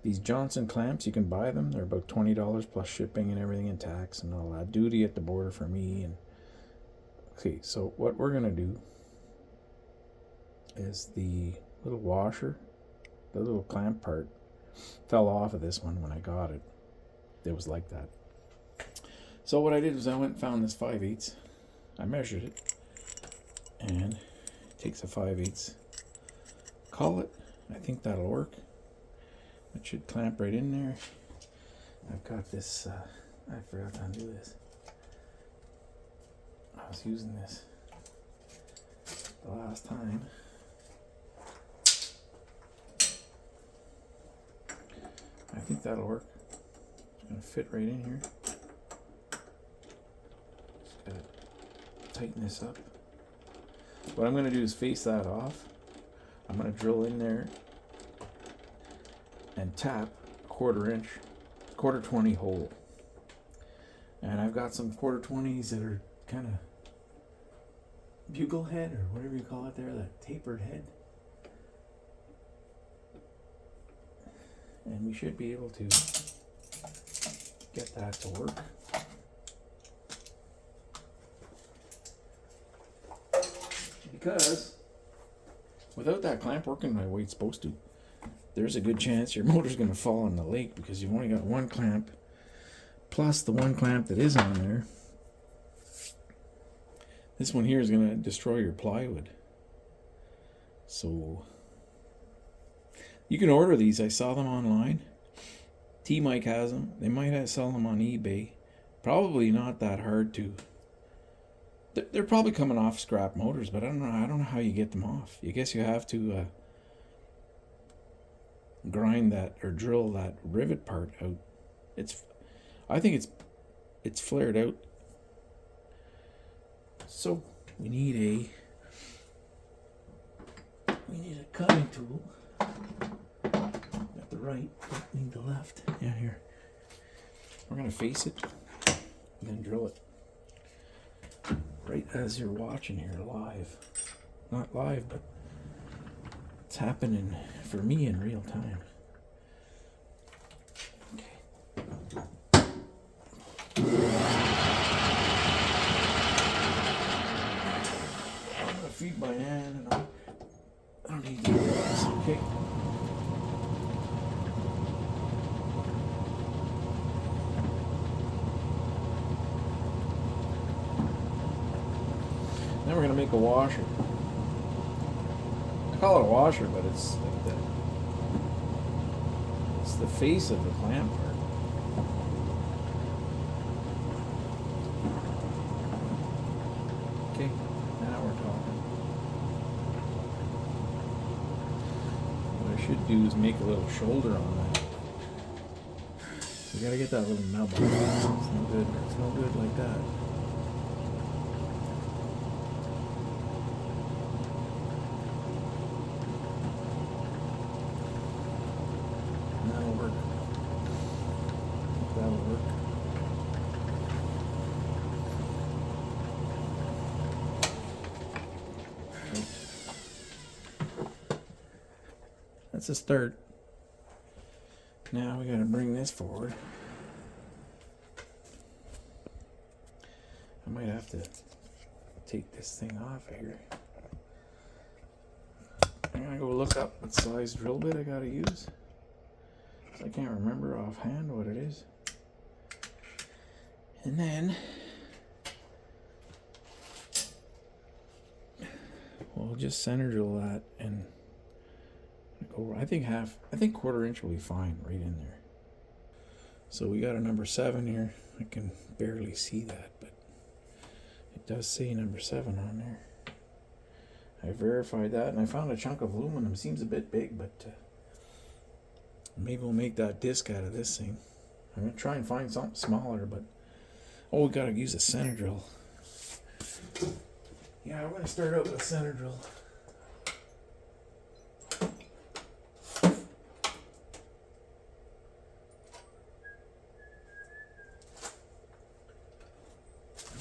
These Johnson clamps, you can buy them. They're about $20 plus shipping and everything and tax and all that. Duty at the border for me. And okay, so what we're gonna do is the little washer, the little clamp part, fell off of this one when I got it. It was like that. So what I did was I went and found this 5/8. I measured it, and it takes a 5/8 collet. I think that'll work. It should clamp right in there. I've got this, I forgot to undo this. I was using this the last time. I think that'll work. It's gonna fit right in here. Just gotta tighten this up. What I'm gonna do is face that off. I'm gonna drill in there and tap a 1/4 inch, 1/4 20 hole. And I've got some 1/4 20s that are kind of bugle head or whatever you call it there, that tapered head. And we should be able to get that to work. Because without that clamp working the way it's supposed to, there's a good chance your motor's going to fall in the lake because you've only got one clamp plus the one clamp that is on there. This one here is going to destroy your plywood. So you can order these. I saw them online. T-Mike has them. They might sell them on eBay. Probably not that hard to. They're probably coming off scrap motors, but I don't know how you get them off. I guess you have to grind that or drill that rivet part out. I think it's flared out. So we need a cutting tool. Got the right, need the left. Yeah, here. We're gonna face it and then drill it. Right as you're watching here live. Not live, but it's happening for me in real time. Okay. I'm gonna feed my hand and I don't need to do this, okay? Then we're going to make a washer. I call it a washer, but it's like it's the face of the clamp part. Okay, now we're talking. What I should do is make a little shoulder on that. We got to get that little nub on. It's no good. It's no good like that. That's a start. Now we got to bring this forward. I might have to take this thing off here. I'm gonna go look up what size drill bit I gotta use. I can't remember offhand what it is. And then we'll just center drill that and go. I think 1/4 inch will be fine right in there. So we got a number 7 here. I can barely see that, but it does say number 7 on there. I verified that, and I found a chunk of aluminum. Seems a bit big, but maybe we'll make that disc out of this thing. I'm gonna try and find something smaller, but we gotta use a center drill. Yeah, we're gonna start out with a center drill.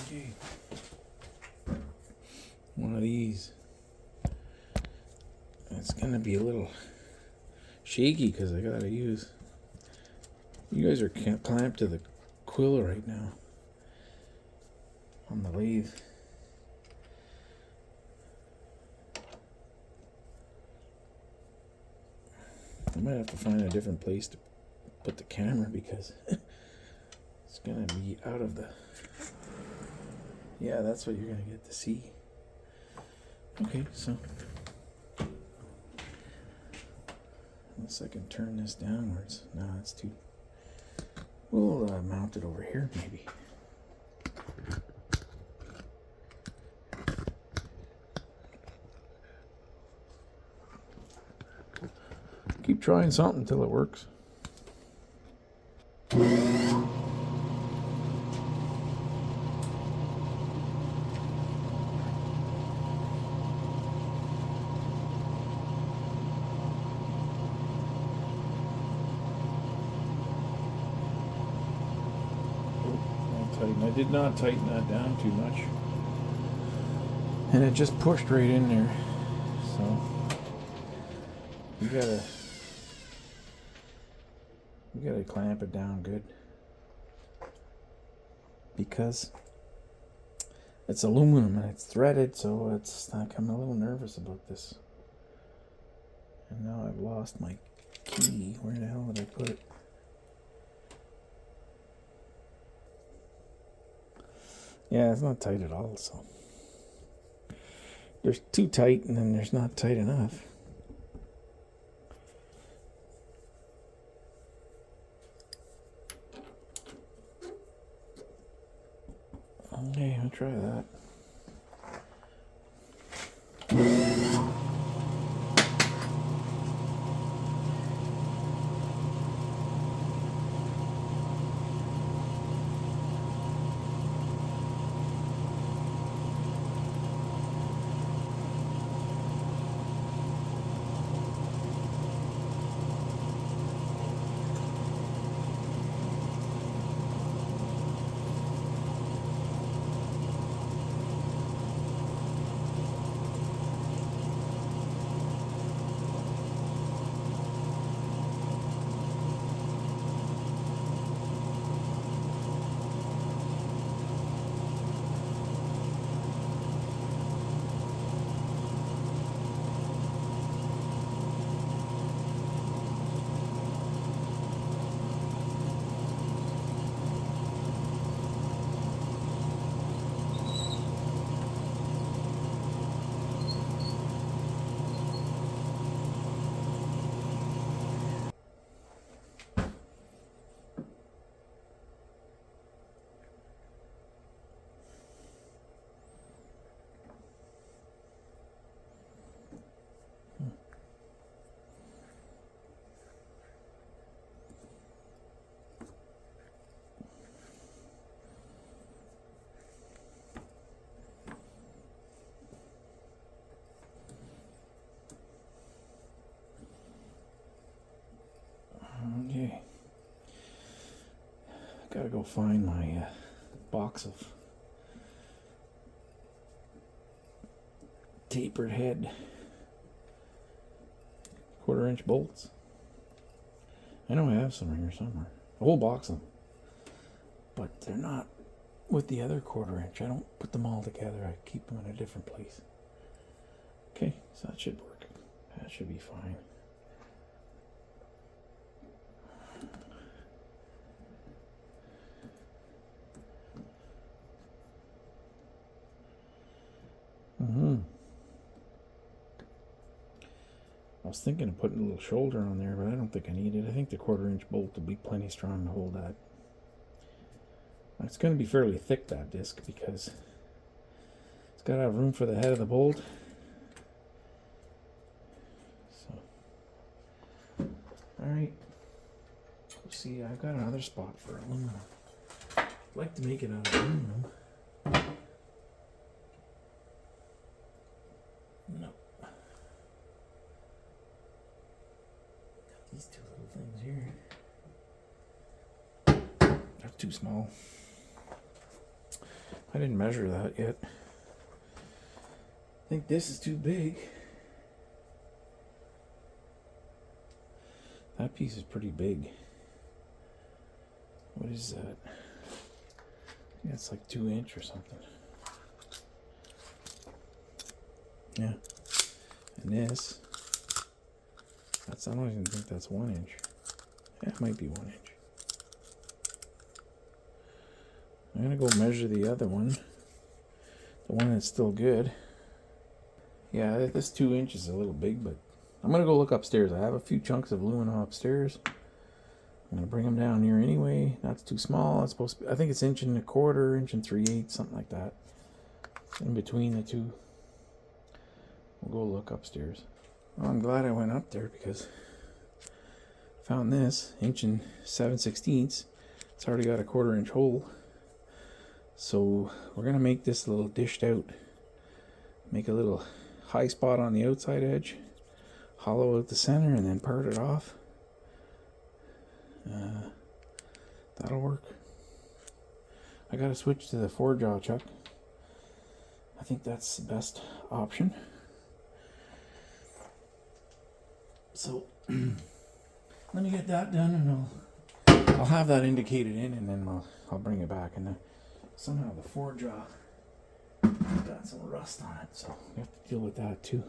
Okay. One of these. It's gonna be a little shaky because I gotta use You guys are clamped to the quill right now on the lathe. I might have to find a different place to put the camera because it's gonna be out of the... Yeah, that's what you're gonna get to see. Okay, so unless I can turn this downwards. No, that's too... We'll mount it over here, maybe. Keep trying something until it works. I did not tighten that down too much, and it just pushed right in there. So you gotta clamp it down good, because it's aluminum and it's threaded, so it's like I'm a little nervous about this. And now I've lost my key. Where the hell did I put it? Yeah, it's not tight at all, so there's too tight and then there's not tight enough. Okay, I'll try that. Okay. Gotta go find my box of tapered head 1/4-inch bolts. I know I have some here somewhere. A whole box of them. But they're not with the other 1/4-inch. I don't put them all together. I keep them in a different place. Okay, so that should work. That should be fine. I was thinking of putting a little shoulder on there, but I don't think I need it. I think the 1/4-inch bolt will be plenty strong to hold that. It's going to be fairly thick, that disc, because it's got to have room for the head of the bolt. So, alright. Let's see, I've got another spot for aluminum. I'd like to make it out of aluminum. No. These two little things here. That's too small. I didn't measure that yet. I think this is too big. That piece is pretty big. What is that? Yeah, it's like 2 inch or something. Yeah. And this, I don't even think that's 1 inch. Yeah, it might be 1 inch. I'm gonna go measure the other one. The one that's still good. Yeah, this 2 inch is a little big, but I'm gonna go look upstairs. I have a few chunks of aluminum upstairs. I'm gonna bring them down here anyway. That's too small. It's supposed to be, I think it's 1.25 inches, 1 3/8, something like that. In between the two. We'll go look upstairs. Well, I'm glad I went up there because I found this 1 7/16. It's already got a 1/4 inch hole. So we're gonna make this a little dished out. Make a little high spot on the outside edge, hollow out the center, and then part it off. That'll work. I gotta switch to the 4-jaw chuck. I think that's the best option. So let me get that done, and I'll have that indicated in, and then I'll bring it back. And somehow the 4-jaw got some rust on it, so we have to deal with that too.